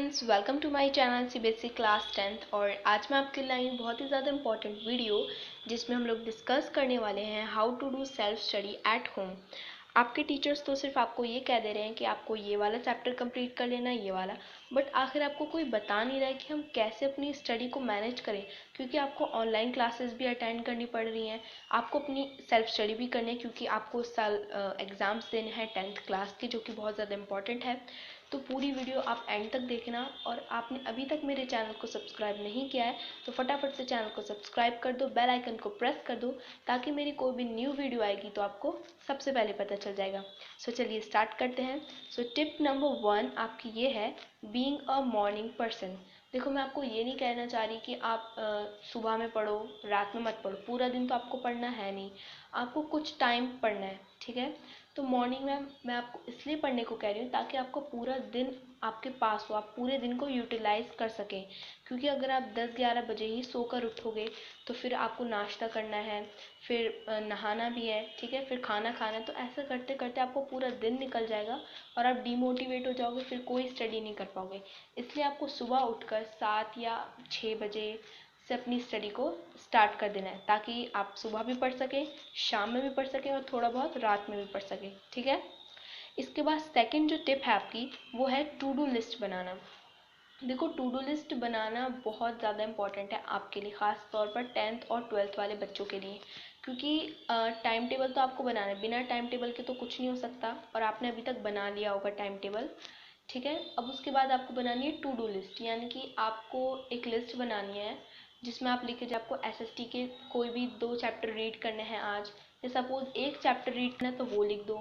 Friends, welcome to my channel CBSE class 10th। और आज मैं आपके लिए लाई हूँ बहुत ही ज़्यादा इंपॉर्टेंट वीडियो जिसमें हम लोग डिस्कस करने वाले हैं how to do self study at home. आपके टीचर्स तो सिर्फ आपको ये कह दे रहे हैं कि आपको ये वाला चैप्टर कंप्लीट कर लेना है, ये वाला, बट आखिर आपको कोई बता नहीं रहा है कि हम कैसे अपनी स्टडी को मैनेज करें, क्योंकि आपको ऑनलाइन क्लासेस भी अटेंड करनी पड़ रही हैं, आपको अपनी सेल्फ स्टडी भी करनी है, क्योंकि आपको इस साल एग्ज़ाम्स देने हैं 10th क्लास के, जो कि बहुत ज़्यादा इंपॉर्टेंट है। तो पूरी वीडियो आप एंड तक देखना, और आपने अभी तक मेरे चैनल को सब्सक्राइब नहीं किया है तो फटाफट से चैनल को सब्सक्राइब कर दो, बेल आइकन को प्रेस कर दो, ताकि मेरी कोई भी न्यू वीडियो आएगी तो आपको सबसे पहले पता चल जाएगा। सो चलिए स्टार्ट करते हैं। सो टिप नंबर 1 आपकी ये है, बीइंग अ मॉर्निंग पर्सन। देखो, मैं आपको ये नहीं कहना चाह रही कि आप सुबह में पढ़ो, रात में मत पढ़ो, पूरा दिन तो आपको पढ़ना है नहीं, आपको कुछ टाइम पढ़ना है, ठीक है। तो मॉर्निंग में मैं आपको इसलिए पढ़ने को कह रही हूँ ताकि आपको पूरा दिन आपके पास हो, आप पूरे दिन को यूटिलाइज कर सकें। क्योंकि अगर आप 10-11 बजे ही सोकर उठोगे तो फिर आपको नाश्ता करना है, फिर नहाना भी है, ठीक है, फिर खाना खाना है, तो ऐसा करते करते आपको पूरा दिन निकल जाएगा और आप डीमोटिवेट हो जाओगे, फिर कोई स्टडी नहीं कर पाओगे। इसलिए आपको सुबह उठकर 7 या 6 बजे से अपनी स्टडी को स्टार्ट कर देना है, ताकि आप सुबह भी पढ़ सकें, शाम में भी पढ़ सकें और थोड़ा बहुत रात में भी पढ़ सकें, ठीक है। इसके बाद सेकंड जो टिप है आपकी, वो है टू डू लिस्ट बनाना। देखो, टू डू लिस्ट बनाना बहुत ज़्यादा इंपॉर्टेंट है आपके लिए, ख़ास तौर पर 10th और 12th वाले बच्चों के लिए, क्योंकि टाइम टेबल तो आपको बनाना है, बिना टाइम टेबल के तो कुछ नहीं हो सकता, और आपने अभी तक बना लिया होगा टाइम टेबल, ठीक है। अब उसके बाद आपको बनानी है टू डू लिस्ट, यानी कि आपको एक लिस्ट बनानी है जिसमें आप लिखे जाए आपको एसएसटी के कोई भी 2 चैप्टर रीड करने हैं आज, या सपोज एक चैप्टर रीड करना है तो वो लिख दो,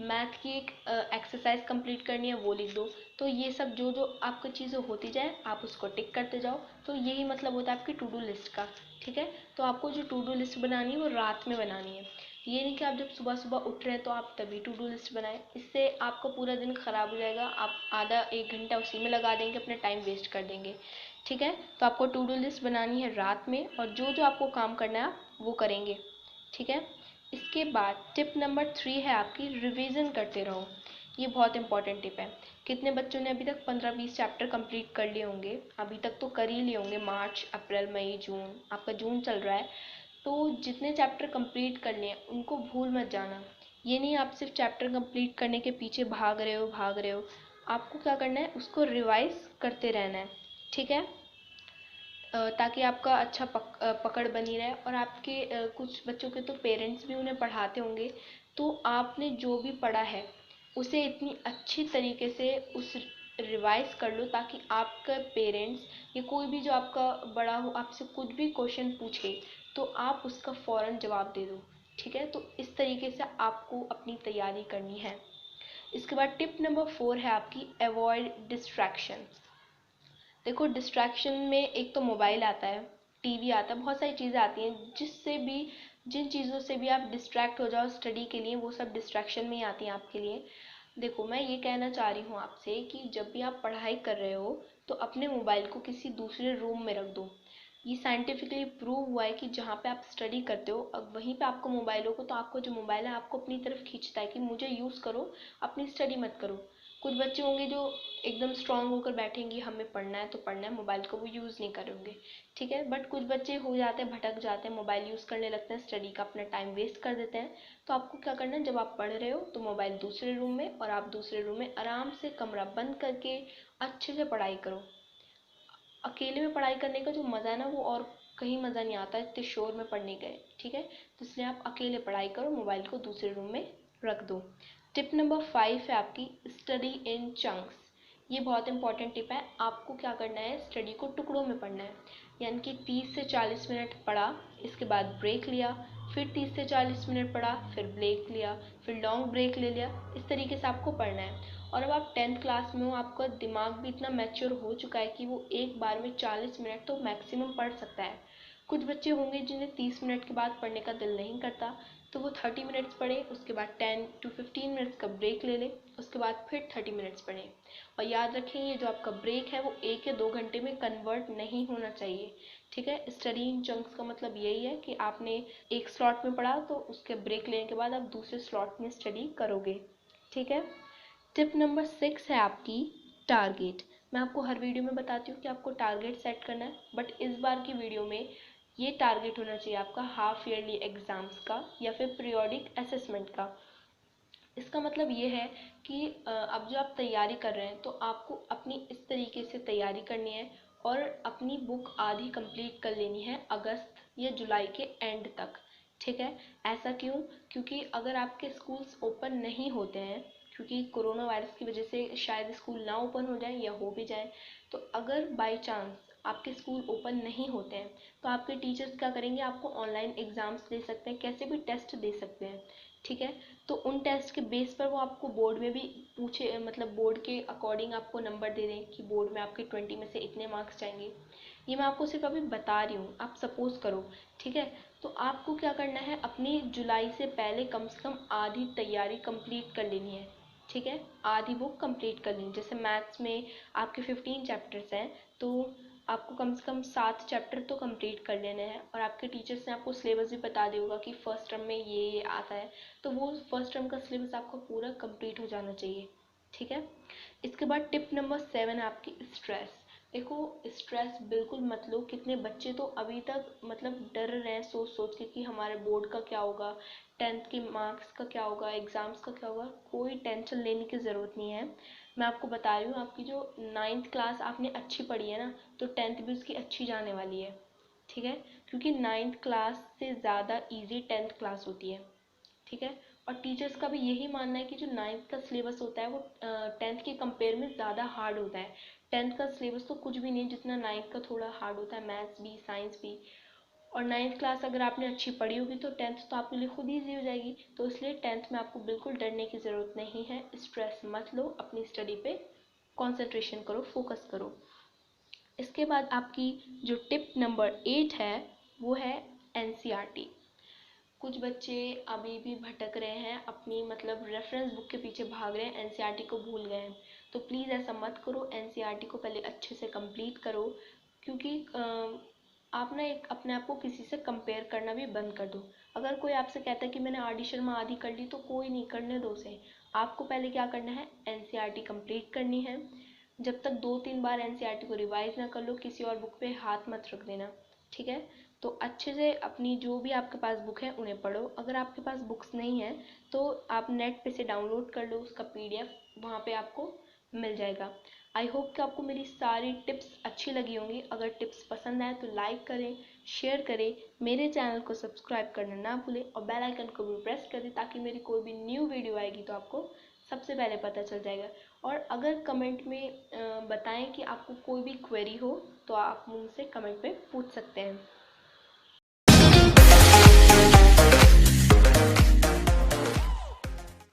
मैथ की एक एक्सरसाइज कंप्लीट करनी है वो लिख दो। तो ये सब जो जो आपकी चीज़ें होती जाए आप उसको टिक करते जाओ, तो यही मतलब होता है आपकी टू डू लिस्ट का, ठीक है। तो आपको जो टू डू लिस्ट बनानी है वो रात में बनानी है, ये नहीं कि आप जब सुबह सुबह उठ रहे हैं तो आप तभी टू डू लिस्ट बनाएं, इससे आपका पूरा दिन ख़राब हो जाएगा, आप आधा 1 घंटा उसी में लगा देंगे, अपना टाइम वेस्ट कर देंगे, ठीक है। तो आपको टू डू लिस्ट बनानी है रात में, और जो जो आपको काम करना है आप वो करेंगे, ठीक है। इसके बाद टिप नंबर 3 है आपकी, रिवीजन करते रहो। ये बहुत इंपॉर्टेंट टिप है। कितने बच्चों ने अभी तक 15-20 चैप्टर कंप्लीट कर लिए होंगे? अभी तक तो कर ही लिए होंगे, मार्च अप्रैल मई जून, आपका जून चल रहा है, तो जितने चैप्टर कंप्लीट कर लिए उनको भूल मत जाना। ये नहीं आप सिर्फ चैप्टर कंप्लीट करने के पीछे भाग रहे हो, आपको क्या करना है, उसको रिवाइज करते रहना है, ठीक है। ताकि आपका अच्छा पकड़ बनी रहे, और आपके कुछ बच्चों के तो पेरेंट्स भी उन्हें पढ़ाते होंगे, तो आपने जो भी पढ़ा है उसे इतनी अच्छी तरीके से उस रिवाइज कर लो, ताकि आपका पेरेंट्स या कोई भी जो आपका बड़ा हो आपसे कुछ भी क्वेश्चन पूछे तो आप उसका फ़ौरन जवाब दे दो, ठीक है। तो इस तरीके से आपको अपनी तैयारी करनी है। इसके बाद टिप नंबर 4 है आपकी, अवॉइड डिस्ट्रैक्शन। देखो, डिस्ट्रैक्शन में एक तो मोबाइल आता है, टीवी आता है, बहुत सारी चीज़ें आती हैं, जिससे भी जिन चीज़ों से भी आप डिस्ट्रैक्ट हो जाओ स्टडी के लिए, वो सब डिस्ट्रैक्शन में ही आती हैं आपके लिए। देखो, मैं ये कहना चाह रही हूँ आपसे कि जब भी आप पढ़ाई कर रहे हो तो अपने मोबाइल को किसी दूसरे रूम में रख दो। ये साइंटिफिकली प्रूव हुआ है कि जहाँ पे आप स्टडी करते हो अब वहीं पे आपको मोबाइल होगा, तो आपको जो मोबाइल है आपको अपनी तरफ खींचता है कि मुझे यूज़ करो, अपनी स्टडी मत करो। कुछ बच्चे होंगे जो एकदम स्ट्रांग होकर बैठेंगे, हमें पढ़ना है तो पढ़ना है, मोबाइल को वो यूज़ नहीं करेंगे, ठीक है। बट कुछ बच्चे हो जाते हैं, भटक जाते हैं, मोबाइल यूज़ करने लगते हैं, स्टडी का अपना टाइम वेस्ट कर देते हैं। तो आपको क्या करना है, जब आप पढ़ रहे हो तो मोबाइल दूसरे रूम में, और आप दूसरे रूम में आराम से कमरा बंद करके अच्छे से पढ़ाई करो। अकेले में पढ़ाई करने का जो मज़ा है ना, वो और कहीं मज़ा नहीं आता इतने शोर में पढ़ने का, ठीक है। तो इसलिए आप अकेले पढ़ाई करो, मोबाइल को दूसरे रूम में रख दो। टिप नंबर 5 है आपकी, स्टडी इन चंक्स। ये बहुत इंपॉर्टेंट टिप है। आपको क्या करना है, स्टडी को टुकड़ों में पढ़ना है, यानी कि 30 से 40 मिनट पढ़ा, इसके बाद ब्रेक लिया, फिर 30 से 40 मिनट पढ़ा, फिर ब्रेक लिया, फिर लॉन्ग ब्रेक ले लिया, इस तरीके से आपको पढ़ना है। और अब आप 10th क्लास में हो, आपका दिमाग भी इतना मैच्योर हो चुका है कि वो एक बार में 40 मिनट तो मैक्सिमम पढ़ सकता है। कुछ बच्चे होंगे जिन्हें 30 मिनट के बाद पढ़ने का दिल नहीं करता, तो वो 30 मिनट्स पढ़े, उसके बाद 10 to 15 मिनट्स का ब्रेक ले ले, उसके बाद फिर 30 मिनट्स पढ़े। और याद रखें, ये जो आपका ब्रेक है वो 1 या 2 घंटे में कन्वर्ट नहीं होना चाहिए, ठीक है। स्टडी इन चंक्स का मतलब यही है कि आपने एक स्लॉट में पढ़ा तो उसके ब्रेक लेने के बाद आप दूसरे स्लॉट में स्टडी करोगे, ठीक है। टिप नंबर 6 है आपकी, टारगेट। मैं आपको हर वीडियो में बताती हूँ कि आपको टारगेट सेट करना है, बट इस बार की वीडियो में ये टारगेट होना चाहिए आपका हाफ ईयरली एग्ज़ाम्स का या फिर पीरियोडिक असेसमेंट का। इसका मतलब ये है कि अब जो आप तैयारी कर रहे हैं तो आपको अपनी इस तरीके से तैयारी करनी है और अपनी बुक आधी कंप्लीट कर लेनी है अगस्त या जुलाई के एंड तक। ठीक है, ऐसा क्यों? क्योंकि अगर आपके स्कूल्स ओपन नहीं होते हैं, क्योंकि कोरोना वायरस की वजह से शायद स्कूल ना ओपन हो जाए या हो भी जाए, तो अगर बाई चांस आपके स्कूल ओपन नहीं होते हैं तो आपके टीचर्स क्या करेंगे, आपको ऑनलाइन एग्ज़ाम्स दे सकते हैं, कैसे भी टेस्ट दे सकते हैं। ठीक है, तो उन टेस्ट के बेस पर वो आपको बोर्ड में भी पूछे, मतलब बोर्ड के अकॉर्डिंग आपको नंबर दे दें कि बोर्ड में आपके 20 में से इतने मार्क्स जाएंगे। ये मैं आपको सिर्फ अभी बता रही हूँ, आप सपोज करो। ठीक है, तो आपको क्या करना है, अपनी जुलाई से पहले कम से कम आधी तैयारी कंप्लीट कर लेनी है। ठीक है, आधी बुक कंप्लीट कर लेनी। जैसे मैथ्स में आपके 15 चैप्टर्स हैं, तो आपको कम से कम 7 चैप्टर तो कंप्लीट कर लेने हैं। और आपके टीचर्स ने आपको सिलेबस भी बता दिया होगा कि फर्स्ट टर्म में ये आता है, तो वो फर्स्ट टर्म का सिलेबस आपको पूरा कंप्लीट हो जाना चाहिए। ठीक है, इसके बाद टिप नंबर 7 है आपकी स्ट्रेस। देखो, स्ट्रेस बिल्कुल मत लो। कितने बच्चे तो अभी तक मतलब डर रहे हैं सोच सोच के कि हमारे बोर्ड का क्या होगा, 10th के मार्क्स का क्या होगा, एग्ज़ाम्स का क्या होगा। कोई टेंशन लेने की ज़रूरत नहीं है। मैं आपको बता रही हूँ, आपकी जो 9th क्लास आपने अच्छी पढ़ी है ना, तो 10th भी उसकी अच्छी जाने वाली है। ठीक है, क्योंकि 9th क्लास से ज़्यादा इजी 10th क्लास होती है। ठीक है, और टीचर्स का भी यही मानना है कि जो 9th का सिलेबस होता है वो 10th के कंपेयर में ज़्यादा हार्ड होता है। 10th का सिलेबस तो कुछ भी नहीं जितना 9th का थोड़ा हार्ड होता है, मैथ्स भी साइंस भी। और 9th क्लास अगर आपने अच्छी पढ़ी होगी तो 10th तो आपके लिए खुद ईजी हो जाएगी। तो इसलिए 10th में आपको बिल्कुल डरने की ज़रूरत नहीं है। स्ट्रेस मत लो, अपनी स्टडी पे कंसंट्रेशन करो, फोकस करो। इसके बाद आपकी जो टिप नंबर 8 है वो है एनसीईआरटी। कुछ बच्चे अभी भी भटक रहे हैं, अपनी मतलब रेफरेंस बुक के पीछे भाग रहे हैं, एनसीईआरटी को भूल गए हैं। तो प्लीज़ ऐसा मत करो, एनसीईआरटी को पहले अच्छे से कंप्लीट करो। क्योंकि आप ना एक अपने आप को किसी से कंपेयर करना भी बंद कर दो। अगर कोई आपसे कहता है कि मैंने आर डी शर्मा आधी कर ली, तो कोई नहीं, करने दो उसे। आपको पहले क्या करना है, एनसीईआरटी कंप्लीट करनी है। जब तक 2-3 बार एनसीईआरटी को रिवाइज ना कर लो, किसी और बुक पे हाथ मत रख देना। ठीक है, तो अच्छे से अपनी जो भी आपके पास बुक है उन्हें पढ़ो। अगर आपके पास बुक्स नहीं है तो आप नेट पे से डाउनलोड कर लो उसका पीडीएफ, वहाँ पे आपको मिल जाएगा। आई होप कि आपको मेरी सारी टिप्स अच्छी लगी होंगी। अगर टिप्स पसंद आए तो लाइक करें, शेयर करें, मेरे चैनल को सब्सक्राइब करना ना भूलें और बेल आइकन को भी प्रेस कर दें ताकि मेरी कोई भी न्यू वीडियो आएगी तो आपको सबसे पहले पता चल जाएगा। और अगर कमेंट में बताएं कि आपको कोई भी क्वेरी हो तो आप मुझसे कमेंट में पूछ सकते हैं।